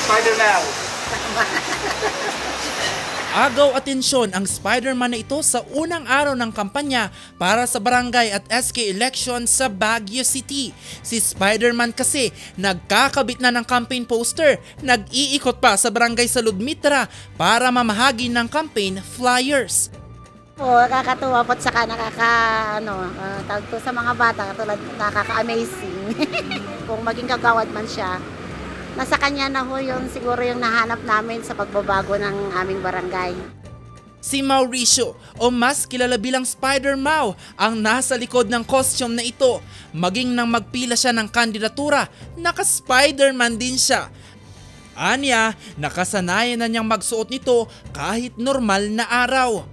Spider-Man. Agaw atensyon ang Spider-Man na ito sa unang araw ng kampanya para sa barangay at SK election sa Baguio City. Si Spider-Man kasi nagkakabit na ng campaign poster, nag-iikot pa sa barangay sa Ludmitra para mamahagi ng campaign flyers. Nakakatuwa po at saka tawag to sa mga bata, katulad nakaka-amazing. Kung maging kagawad man siya, nasa kanya na ho yun siguro yung nahanap namin sa pagbabago ng aming barangay. Si Mauricio o mas kilala bilang Spider-Mau ang nasa likod ng costume na ito. Maging nang magpila siya ng kandidatura, naka-Spider-Man din siya. Anya, nakasanayan na niyang magsuot nito kahit normal na araw.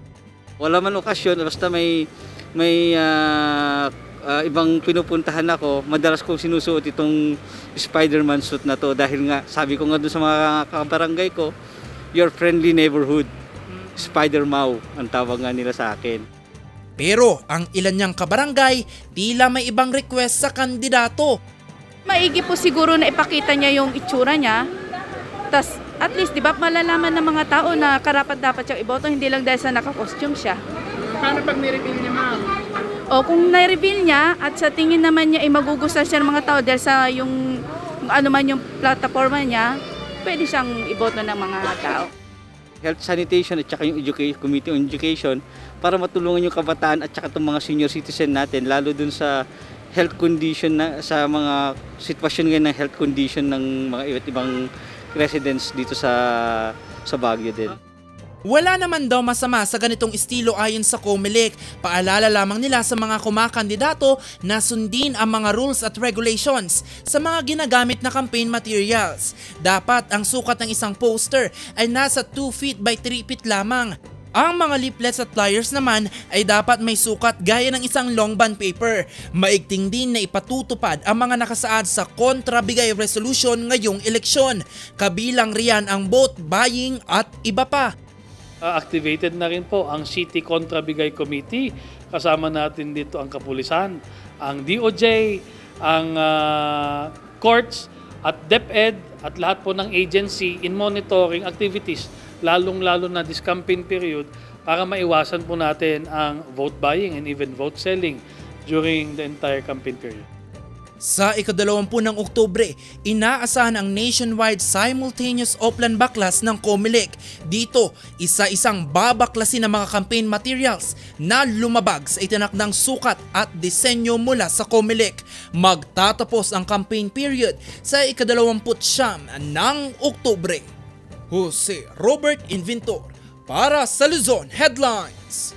Wala man okasyon, basta may ibang pinupuntahan ako, madalas kong sinusuot itong Spider-Man suit na to dahil nga sabi ko nga doon sa mga kabarangay ko, your friendly neighborhood, Spider-Mau ang tawag nga nila sa akin. Pero ang ilan niyang kabarangay tila may ibang request sa kandidato. Maigi po siguro na ipakita niya yung itsura niya, tas at least di ba malalaman ng mga tao na karapat dapat siyang iboto, hindi lang dahil sa naka-costume siya. Paano pag nireveal niya, ma'am? O kung na-reveal niya at sa tingin naman niya ay magugustuhan siya ng mga tao dahil sa yung ano man yung plataforma niya, pwede siyang iboto ng mga tao. Health sanitation at saka yung Committee on Education para matulungan yung kabataan at saka itong mga senior citizen natin, lalo dun sa health condition, sa mga sitwasyon ngayon ng health condition ng mga iba't ibang residents dito sa Baguio din. Wala naman daw masama sa ganitong estilo ayon sa COMELEC. Paalala lamang nila sa mga kumakandidato na sundin ang mga rules at regulations sa mga ginagamit na campaign materials. Dapat ang sukat ng isang poster ay nasa 2 feet by 3 feet lamang. Ang mga leaflets at flyers naman ay dapat may sukat gaya ng isang long bond paper. Maigting din na ipatutupad ang mga nakasaad sa kontrabigay resolution ngayong eleksyon. Kabilang riyan ang vote buying at iba pa. Activated na rin po ang City Kontrabigay Committee. Kasama natin dito ang kapulisan, ang DOJ, ang courts at DepEd at lahat po ng agency in monitoring activities, lalong-lalo na this campaign period para maiwasan po natin ang vote buying and even vote selling during the entire campaign period. Sa ika-20 ng Oktubre, inaasahan ang nationwide simultaneous offline baklas ng COMELEC. Dito, isa-isang babaklasin ng mga campaign materials na lumabag sa itinakdang sukat at disenyo mula sa COMELEC. Magtatapos ang campaign period sa ika-29 ng Oktubre. Jose Robert Inventor para sa Luzon Headlines.